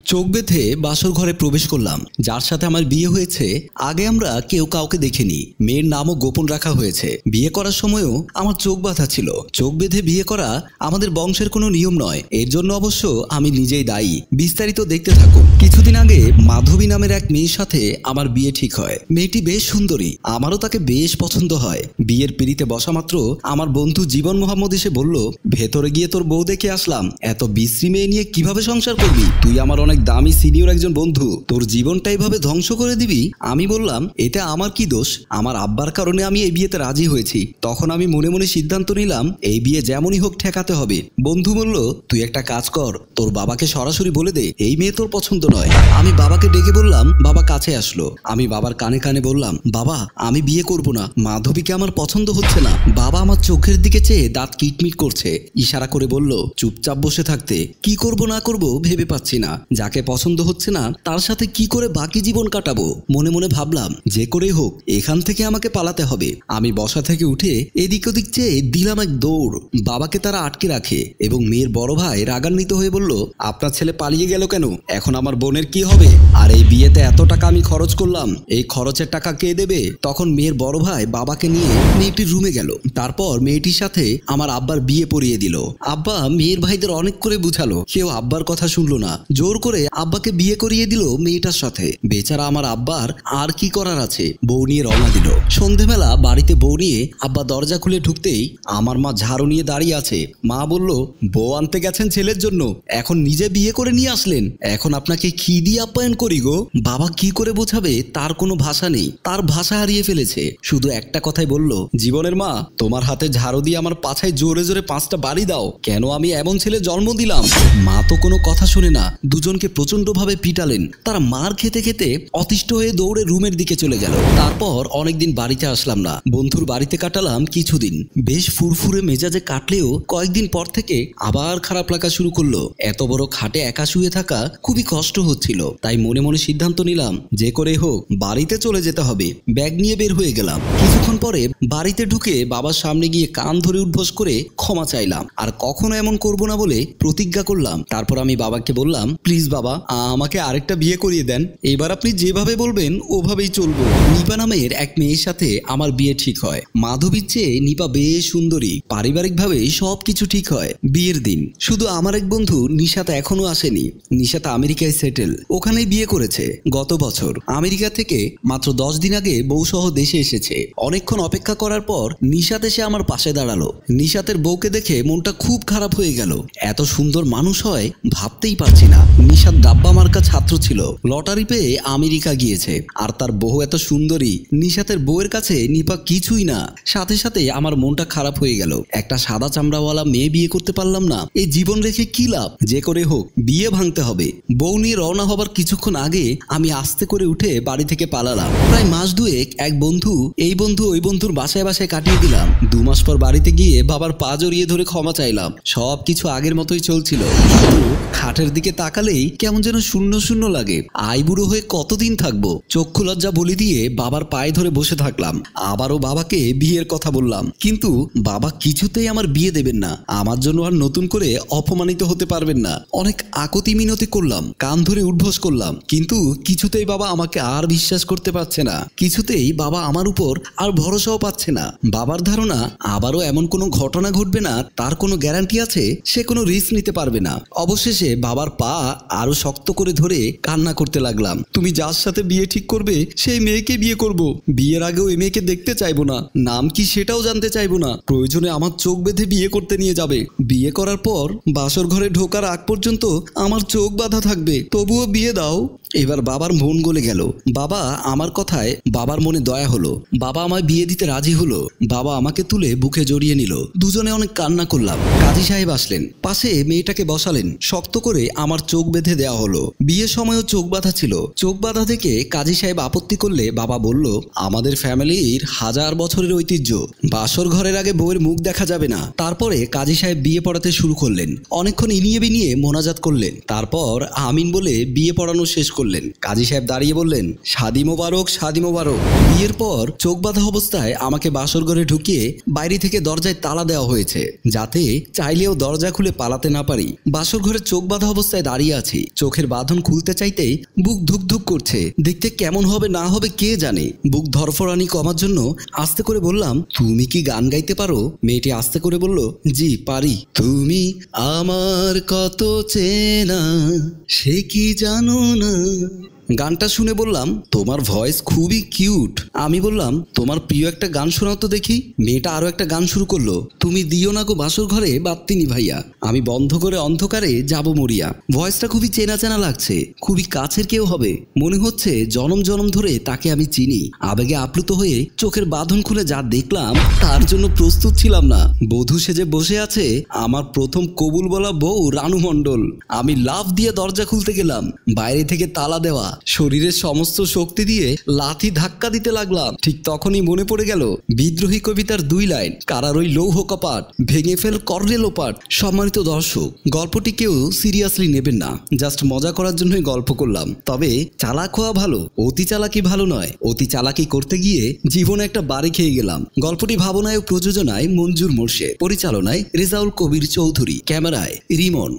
চোখ বেঁধে বাসর ঘরে প্রবেশ করলাম। যার সাথে আমার বিয়ে হয়েছে আগে আমরা কেউ কাউকে দেখিনি। মেয়ের নামও গোপন রাখা হয়েছে। বিয়ে করার সময়ও আমার চোখ বাঁধা ছিল। চোখ বেঁধে বিয়ে করা আমাদের বংশের কোনো নিয়ম নয়, এর জন্য অবশ্য আমি নিজেই দায়ী। বিস্তারিত দেখতে থাকুন। কিছুদিন আগে মাধবী নামের এক মেয়ের সাথে আমার বিয়ে ঠিক হয়। মেয়েটি বেশ সুন্দরী, আমারও তাকে বেশ পছন্দ হয়। বিয়ের পিঁড়িতে বসা মাত্র আমার বন্ধু জীবন মোহাম্মদ এসে বলল, ভেতরে গিয়ে তোর বউ দেখে আসলাম, এত বিশ্রী মেয়ে নিয়ে কিভাবে সংসার করবি? তুই আমার অনেক দামি সিনিয়র একজন বন্ধু, তোর জীবনটা এইভাবে ধ্বংস করে দিবি? আমি বললাম, এটা আমার কি দোষ? আমার আব্বার কারণে আমি এই বিয়েতে রাজি হয়েছি। তখন আমি মনে মনে সিদ্ধান্ত নিলাম এই বিয়ে যেমনই হোক ঠেকাতে হবে। বন্ধু বলল, তুই একটা কাজ কর, তোর বাবাকে সরাসরি বলে দে এই মেয়ে তোর পছন্দ নয়। আমি বাবাকে ডেকে বললাম, বাবা কাছে আসলো। আমি বাবার কানে কানে বললাম, বাবা আমি বিয়ে করব না, মাধবীকে আমার পছন্দ হচ্ছে না। বাবা আমার চোখের দিকে চেয়ে দাঁত কিটমিট করছে, ইশারা করে বলল চুপচাপ বসে থাকতে। কি করব না করব ভেবে পাচ্ছি না। যাকে পছন্দ হচ্ছে না তার সাথে কি করে বাকি জীবন কাটাবো? মনে মনে ভাবলাম যে করেই হোক এখান থেকে আমাকে পালাতে হবে। আমি বসা থেকে উঠে এদিক ওদিক চেয়ে দিলাম এক দৌড়। বাবাকে তারা আটকে রাখে এবং মেয়ের বড় ভাই রাগান্বিত হয়ে বলল, আপনার ছেলে পালিয়ে গেল কেন? এখন আমার বোনের কি হবে? আর এই বিয়েতে এত টাকা আমি খরচ করলাম, এই খরচের টাকা কে দেবে? তখন মেয়ের বড় ভাই বাবাকে নিয়ে মেয়েটির রুমে গেল। তারপর মেয়েটির সাথে আমার আব্বার বিয়ে পড়িয়ে দিল। আব্বা মেয়ের ভাইদের অনেক করে বুঝালো, কেউ আব্বার কথা শুনলো না। জোর করে আব্বাকে বিয়ে করিয়ে দিল মেয়েটার সাথে। বেচারা আমার আব্বার আর কি করার আছে, বউ নিয়ে রওনা দিল। সন্ধেবেলা বাড়িতে বউ নিয়ে আব্বা দরজা খুলে ঢুকতেই আমার মা ঝাড়ু নিয়ে দাঁড়িয়ে আছে। মা বলল, বউ আনতে গেছেন ছেলের জন্য, এখন নিজে বিয়ে করে নিয়ে আসলেন, এখন আপনাকে কি দিয়ে আপ্যায়ন করি গো? বাবা কি করে বোঝাবে, তার কোনো ভাষা নেই, তার ভাষা হারিয়ে ফেলেছে। শুধু একটা কথাই বলল, জীবনের মা তোমার হাতে ঝাড়ু দিয়ে আমার পাছায় জোরে জোরে 5টা বাড়ি দাও। কেন আমি এমন ছেলে জন্ম দিলাম? মা তো কোনো কথা শুনে না, দুজনকে প্রচন্ডভাবে পিটালেন। তারা মার খেতে খেতে অতিষ্ঠ হয়ে দৌড়ে রুমের দিকে চলে গেল। তারপর অনেকদিন বাড়িতে আসলাম না। বন্ধুর বাড়িতে কাটালাম কিছুদিন। বেশ ফুরফুরে মেজাজে কাটলেও কয়েকদিন পর থেকে আবার খারাপ লাগা শুরু করলো। এত বড় খাটে একা শুয়ে থাকা খুবই কষ্ট হচ্ছিল। তাই মনে মনে সিদ্ধান্ত নিলাম যে করে হোক বাড়িতে চলে যেতে হবে। ব্যাগ নিয়ে বের হয়ে গেলাম। কিছুক্ষণ পরে বাড়িতে ঢুকে বাবার সামনে গিয়ে কান ধরে উঠবোস করে ক্ষমা চাইলাম। আর কখনো এমন করব না বলে প্রতিজ্ঞা করলাম। তারপর আমি বাবাকে বললাম, প্লিজ বাবা আমাকে আরেকটা বিয়ে করিয়ে দেন। এবার আপনি যেভাবে বলবেন ওভাবেই চলবো। নিপা নামের এক মেয়ের সাথে আমার বিয়ে ঠিক হয়। মাধবীর চেয়ে নিপা বেশ সুন্দরী। পারিবারিকভাবে সবকিছু ঠিক হয়। বিয়ের দিন শুধু আমার এক বন্ধু নিশাত এখনো আসেনি। নিশাত আমেরিকায় সেটেল, ওখানেই বিয়ে করেছে গত বছর। আমেরিকা থেকে মাত্র 10 দিন আগে বউ সহ দেশে এসেছে। অনেকক্ষণ অপেক্ষা করার পর নিশাত এসে আমার পাশে দাঁড়ালো। নিশাতের বউকে দেখে মনটা খুব খারাপ হয়ে গেল। এত সুন্দর মানুষ হয় ভাবতেই পারছি না। নিশাত ডাব্বা মার্কা ছাত্র ছিল, লটারি পেয়ে আমেরিকা গিয়েছে। আর তার বউ এত সুন্দরী। নিশাতের বউয়ের কাছে নিপা কিছুই না। সাথে সাথে আমার মনটা খারাপ হয়ে গেল। একটা সাদা চামড়াওয়ালা মেয়ে বিয়ে করতে পারলাম না, এই জীবন রেখে কি লাভ? যে করে হোক বিয়ে ভাঙতে হবে। বউ নিয়ে রওনা হবার কিছুক্ষণ আগে আমি আস্তে করে উঠে বাড়ি থেকে পালালাম। প্রায় মাস দুয়েক এক বন্ধু এই বন্ধু ওই বন্ধুর বাসায় বাসায় কাটিয়ে দিলাম। 2 মাস পর বাড়িতে গিয়ে বাবার পা জড়িয়ে ধরে ক্ষমা চাইলাম। সবকিছু আগের মতোই চলছিল। খাটের দিকে তাকালেই কেমন যেন শূন্য শূন্য লাগে। আইবুড়ো হয়ে কতদিন থাকবো? চক্ষু লজ্জা বলি দিয়ে বাবার পায়ে ধরে বসে থাকলাম। আবারও বাবাকে বিয়ের কথা বললাম, কিন্তু বাবা কিছুতেই আমার বিয়ে দেবেন না। আমার জন্য আর নতুন করে অপমানিত হতে পারবেন না। অনেক আকুতি মিনতি করলাম, কান ধরে উঠবোস করলাম, কিন্তু কিছুতেই বাবা আমাকে আর বিশ্বাস করতে পারছে না। কিছুতেই বাবা আমার উপর আর ভরসাও পাচ্ছে না। বাবার ধারণা আবারও এমন কোনো ঘটনা ঘটবে না, তার কোনো গ্যারান্টি আছে, সে কোনো রিস্ক নিতে পারবে না। অবশেষে বাবার পা আরো শক্ত করে ধরে কান্না করতে লাগলাম। তুমি যার সাথে বিয়ে ঠিক করবে সেই মেয়েকে বিয়ে করব। বিয়ের আগেও এই মেয়েকে দেখতে চাইবো না, নাম কি সেটাও জানতে চাইবো না। প্রয়োজনে আমার চোখ বেঁধে বিয়ে করতে নিয়ে যাবে। বিয়ে করার পর বাসর ঘরে ঢোকার আগ পর্যন্ত আমার চোখ বাঁধা থাকবে, তবুও বিয়ে দাও। এবার বাবার মন গলে গেল। বাবা আমার কথায় বাবার মনে দয়া হলো। বাবা আমায় বিয়ে দিতে রাজি হলো। বাবা আমাকে তুলে বুকে জড়িয়ে নিল। দুজনে অনেক কান্না করলাম। কাজী সাহেব আসলেন, পাশে মেয়েটাকে বসালেন। শক্ত করে আমার চোখ বেঁধে দেওয়া হলো। বিয়ের সময়ও চোখ বাঁধা ছিল। চোখ বাঁধা থেকে কাজী সাহেব আপত্তি করলে বাবা বলল, আমাদের ফ্যামিলির 1000 বছরের ঐতিহ্য, বাসর ঘরের আগে বউয়ের মুখ দেখা যাবে না। তারপরে কাজী সাহেব বিয়ে পড়াতে শুরু করলেন। অনেকক্ষণ ইনিয়ে বিনিয়ে মোনাজাত করলেন। তারপর আমিন বলে বিয়ে পড়ানো শেষ করলেন। কাজী সাহেব দাঁড়িয়ে বললেন, শাদি মোবারক, শাদি মোবারক। বিয়ের পর চোখ বাঁধা অবস্থায় আমাকে বাসর ঘরে ঢুকিয়ে বাইরে থেকে দরজায় তালা দেওয়া হয়েছে, যাতে চাইলেও দরজা খুলে পালাতে না পারি। বাসর ঘরে চোখ বাঁধা অবস্থায় দাঁড়িয়ে আছি। চোখের বাঁধন খুলতে চাইতেই বুক ধুক ধুক করছে। দেখতে কেমন হবে না হবে কে জানে। বুক ধরফরানি কমার জন্য আস্তে করে বললাম, তুমি কি গান গাইতে পারো? মেয়েটি আস্তে করে বলল, জি পারি। তুমি আমার কত চেনা সে কি জানো না। গানটা শুনে বললাম, তোমার ভয়েস খুবই কিউট। আমি বললাম, তোমার প্রিয় একটা গান শোনাও তো দেখি। মেয়েটা আরো একটা গান শুরু করলো, তুমি দিও না গো বাসর ঘরে বাত্তিনি ভাইয়া, আমি বন্ধ করে অন্ধকারে যাব মরিয়া। ভয়েসটা খুবই চেনা চেনা লাগছে, খুবই কাছের কেউ হবে। মনে হচ্ছে জনম জনম ধরে তাকে আমি চিনি। আবেগে আপ্লুত হয়ে চোখের বাঁধন খুলে যা দেখলাম তার জন্য প্রস্তুত ছিলাম না। বধূ সেজে বসে আছে আমার প্রথম কবুল বলা বউ রানু মণ্ডল। আমি লাফ দিয়ে দরজা খুলতে গেলাম, বাইরে থেকে তালা দেওয়া। শরীরের সমস্ত শক্তি দিয়ে লাথি ধাক্কা দিতে লাগলাম। ঠিক তখনই মনে পড়ে গেল বিদ্রোহী কবিতার 2 লাইন, কারার ওই লৌহ কপাট ভেঙে ফেল করলে লোপাট। সম্মানিত দর্শক, গল্পটি কেউ সিরিয়াসলি নেবেন না, জাস্ট মজা করার জন্যই গল্প করলাম। তবে চালাক হওয়া ভালো, অতি চালাকি ভালো নয়। অতি চালাকি করতে গিয়ে জীবনে একটা বাড়ি খেয়ে গেলাম। গল্পটি ভাবনায় ও প্রযোজনায় মঞ্জুর মোর্শেদ, পরিচালনায় রেজাউল কবির চৌধুরী, ক্যামেরায় রিমন।